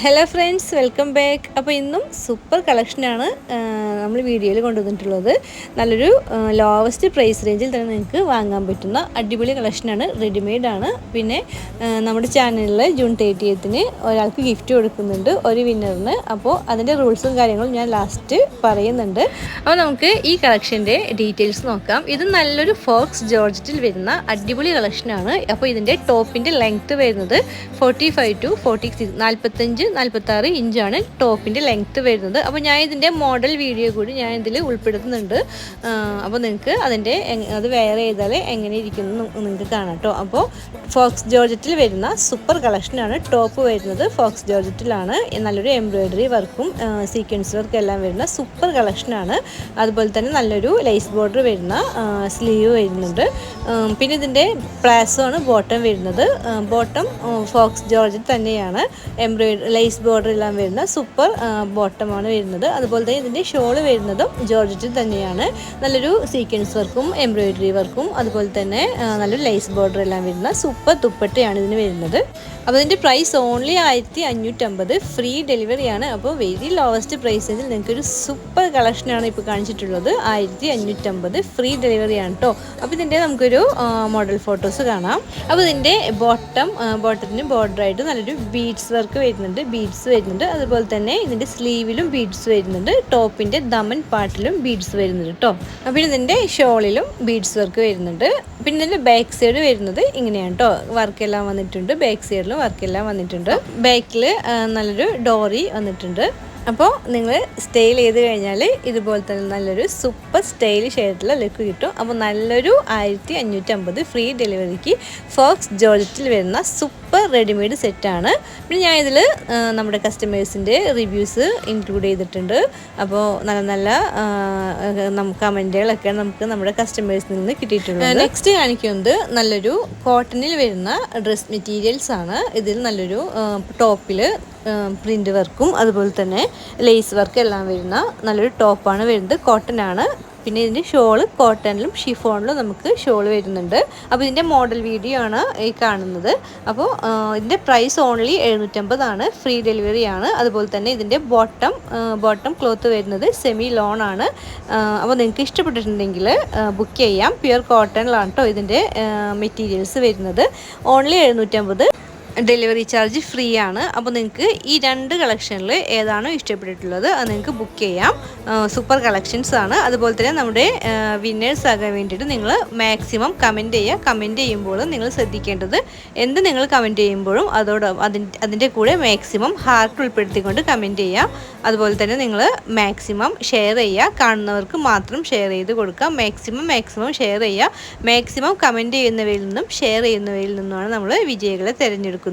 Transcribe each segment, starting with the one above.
Hello friends, welcome back. അപ്പോൾ ഇന്നും super കളക്ഷനാണ് നമ്മൾ വീഡിയോയിൽ കൊണ്ടുവന്നിട്ടുള്ളത്. നല്ലൊരു ലോവസ്റ്റ് പ്രൈസ് റേഞ്ചിൽ തന്നെ നിങ്ങൾക്ക് വാങ്ങാൻ പറ്റുന്ന അടിപൊളി കളക്ഷനാണ്. റെഡിമെയ്ഡാണ്. പിന്നെ നമ്മുടെ ചാനലിൽ ജൂൺ 30 ഒരാൾക്ക് ഗിഫ്റ്റ് കൊടുക്കുന്നുണ്ട്, ഒരു വിന്നറിന്. അപ്പോൾ അതിൻ്റെ റൂൾസും കാര്യങ്ങളും ഞാൻ ലാസ്റ്റ് പറയുന്നുണ്ട്. അപ്പോൾ നമുക്ക് ഈ കളക്ഷൻ്റെ ഡീറ്റെയിൽസ് നോക്കാം. ഇത് നല്ലൊരു ഫോക്സ് ജോർജറ്റിൽ വരുന്ന അടിപൊളി കളക്ഷനാണ്. അപ്പോൾ ഇതിൻ്റെ ടോപ്പിൻ്റെ ലെങ്ത്ത് വരുന്നത് 45 to 46 45-46 ഇഞ്ചാണ് ടോപ്പിൻ്റെ ലെങ്ത്ത് വരുന്നത്. അപ്പോൾ ഞാൻ ഇതിൻ്റെ മോഡൽ വീഡിയോ കൂടി ഞാൻ ഇതിൽ ഉൾപ്പെടുത്തുന്നുണ്ട്. അപ്പോൾ നിങ്ങൾക്ക് അത് വെയർ ചെയ്താൽ എങ്ങനെ ഇരിക്കുന്നു നിങ്ങൾക്ക് കാണാം കേട്ടോ. അപ്പോൾ ഫോക്സ് ജോർജറ്റിൽ വരുന്ന സൂപ്പർ കളക്ഷനാണ്. ടോപ്പ് വരുന്നത് ഫോക്സ് ജോർജറ്റിലാണ്. നല്ലൊരു എംബ്രോയ്ഡറി വർക്കും സീക്വൻസ് വർക്കും എല്ലാം വരുന്ന സൂപ്പർ കളക്ഷനാണ്. അതുപോലെ തന്നെ നല്ലൊരു ലേസ് ബോർഡർ വരുന്ന സ്ലീവ് വരുന്നുണ്ട്. പിന്നെ ഇതിൻ്റെ പ്ലാസോ ആണ് ബോട്ടം വരുന്നത്. ബോട്ടം ഫോക്സ് ജോർജറ്റ് തന്നെയാണ്. ലേസ് ബോർഡർ എല്ലാം വരുന്ന സൂപ്പർ ബോട്ടമാണ് വരുന്നത്. അതുപോലെ തന്നെ ഇതിൻ്റെ ഷോള് വരുന്നതും ജോർജറ്റിൽ തന്നെയാണ്. നല്ലൊരു സീക്വൻസ് വർക്കും എംബ്രോയ്ഡറി വർക്കും അതുപോലെ തന്നെ നല്ലൊരു ലേസ് ബോർഡർ എല്ലാം വരുന്ന സൂപ്പർ ദുപ്പട്ടയാണ് ഇതിന് വരുന്നത്. അപ്പോൾ ഇതിൻ്റെ പ്രൈസ് ഓൺലി 1550, ഫ്രീ ഡെലിവറിയാണ്. അപ്പോൾ വെരി ലോവസ്റ്റ് പ്രൈസിൽ നിങ്ങൾക്കൊരു സൂപ്പർ കളക്ഷനാണ് ഇപ്പോൾ കാണിച്ചിട്ടുള്ളത്. 1550, ഫ്രീ ഡെലിവറിയാണ് കേട്ടോ. അപ്പോൾ ഇതിൻ്റെ നമുക്കൊരു മോഡൽ ഫോട്ടോസ് കാണാം. അപ്പോൾ ഇതിൻ്റെ ബോട്ടത്തിന് ബോർഡറായിട്ട് നല്ലൊരു ബീഡ്സ് വർക്ക് വരുന്നുണ്ട്, അതുപോലെ തന്നെ ഇതിൻ്റെ സ്ലീവിലും ബീഡ്സ് വരുന്നുണ്ട്. ടോപ്പിൻ്റെ ദമൻ പാർട്ടിലും ബീഡ്സ് വരുന്നുണ്ട് കേട്ടോ. അപ്പോൾ ഇതിൻ്റെ ഷോളിലും ബീഡ്സ് വർക്ക് വരുന്നുണ്ട്. പിന്നെ ഇതിൻ്റെ ബാക്ക് സൈഡ് വരുന്നത് ഇങ്ങനെയാണ് കേട്ടോ. വർക്കെല്ലാം വന്നിട്ടുണ്ട്, ബാക്ക് സൈഡിലും വർക്കെല്ലാം വന്നിട്ടുണ്ട്. ബാക്കിൽ നല്ലൊരു ഡോറി വന്നിട്ടുണ്ട്. അപ്പോൾ നിങ്ങൾ സ്റ്റൈൽ ചെയ്ത് കഴിഞ്ഞാൽ ഇതുപോലെ തന്നെ നല്ലൊരു സൂപ്പർ സ്റ്റൈലിഷ് ആയിട്ടുള്ള ലുക്ക് കിട്ടും. അപ്പോൾ നല്ലൊരു 1550 ഫ്രീ ഡെലിവറിക്ക് ഫോക്സ് ജോർജറ്റിൽ വരുന്ന സൂപ്പർ റെഡിമെയ്ഡ് സെറ്റാണ്. പിന്നെ ഞാൻ ഇതിൽ നമ്മുടെ കസ്റ്റമേഴ്സിൻ്റെ റിവ്യൂസ് ഇൻക്ലൂഡ് ചെയ്തിട്ടുണ്ട്. അപ്പോൾ നല്ല കമൻറ്റുകളൊക്കെ നമുക്ക് നമ്മുടെ കസ്റ്റമേഴ്സിൽ നിന്ന് കിട്ടിയിട്ടുണ്ട്. നെക്സ്റ്റ് കാണിക്കുന്നത് നല്ലൊരു കോട്ടണിൽ വരുന്ന ഡ്രസ് മെറ്റീരിയൽസ് ആണ്. ഇതിൽ നല്ലൊരു ടോപ്പിൽ പ്രിൻ്റ് വർക്കും അതുപോലെ തന്നെ ലേസ് വർക്ക് എല്ലാം വരുന്ന നല്ലൊരു ടോപ്പാണ് വരുന്നത്. കോട്ടൺ ആണ്. പിന്നെ ഇതിൻ്റെ ഷോള് കോട്ടണിലും ഷിഫോണിലും നമുക്ക് ഷോൾ വരുന്നുണ്ട്. അപ്പോൾ ഇതിൻ്റെ മോഡൽ വീഡിയോ ആണ് ഈ കാണുന്നത്. അപ്പോൾ ഇതിൻ്റെ പ്രൈസ് ഓൺലി 750 ആണ്, ഫ്രീ ഡെലിവറി ആണ്. അതുപോലെ തന്നെ ഇതിൻ്റെ ബോട്ടം ക്ലോത്ത് വരുന്നത് സെമി ലോൺ ആണ്. അപ്പോൾ നിങ്ങൾക്ക് ഇഷ്ടപ്പെട്ടിട്ടുണ്ടെങ്കിൽ ബുക്ക് ചെയ്യാം. പ്യുർ കോട്ടണിലാണ് കേട്ടോ ഇതിൻ്റെ മെറ്റീരിയൽസ് വരുന്നത്. ഓൺലി 750, ഡെലിവറി ചാർജ് ഫ്രീ ആണ്. അപ്പോൾ നിങ്ങൾക്ക് ഈ രണ്ട് കളക്ഷനിൽ ഏതാണോ ഇഷ്ടപ്പെട്ടിട്ടുള്ളത് അത് നിങ്ങൾക്ക് ബുക്ക് ചെയ്യാം. സൂപ്പർ കളക്ഷൻസ് ആണ്. അതുപോലെ തന്നെ നമ്മുടെ വിന്നേഴ്സ് ആകാൻ വേണ്ടിയിട്ട് നിങ്ങൾ മാക്സിമം കമൻറ്റ് ചെയ്യുക. കമൻറ്റ് ചെയ്യുമ്പോൾ നിങ്ങൾ ശ്രദ്ധിക്കേണ്ടത് എന്ത് നിങ്ങൾ കമൻറ്റ് ചെയ്യുമ്പോഴും അതിൻ്റെ കൂടെ മാക്സിമം ഹാർട്ട് ഉൾപ്പെടുത്തിക്കൊണ്ട് കമൻറ്റ് ചെയ്യുക. അതുപോലെ തന്നെ നിങ്ങൾ മാക്സിമം ഷെയർ ചെയ്യുക. കാണുന്നവർക്ക് മാത്രം ഷെയർ ചെയ്ത് കൊടുക്കുക. മാക്സിമം ഷെയർ ചെയ്യുക. മാക്സിമം കമൻറ്റ് ചെയ്യുന്നവയിൽ നിന്നും ഷെയർ ചെയ്യുന്നവയിൽ നിന്നുമാണ് നമ്മൾ വിജയികളെ തിരഞ്ഞെടുക്കുന്നത്.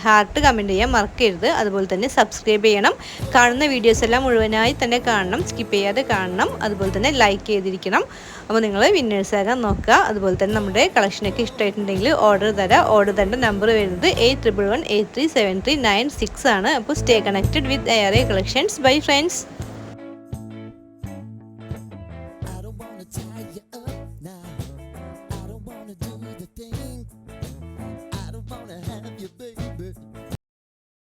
ഹാർട്ട് കമൻറ്റ് ചെയ്യാൻ മറക്കരുത്. അതുപോലെ തന്നെ സബ്സ്ക്രൈബ് ചെയ്യണം. കാണുന്ന വീഡിയോസ് എല്ലാം മുഴുവനായി തന്നെ കാണണം, സ്കിപ്പ് ചെയ്യാതെ കാണണം. അതുപോലെ തന്നെ ലൈക്ക് ചെയ്തിരിക്കണം. അപ്പോൾ നിങ്ങൾ വിന്നേഴ്സ് ആകാൻ നോക്കുക. അതുപോലെ തന്നെ നമ്മുടെ കളക്ഷനൊക്കെ ഇഷ്ടമായിട്ടുണ്ടെങ്കിൽ ഓർഡർ തരേണ്ട നമ്പർ വരുന്നത് 8118373996 ആണ്. അപ്പോൾ stay connected with ARA collections. Bye friends.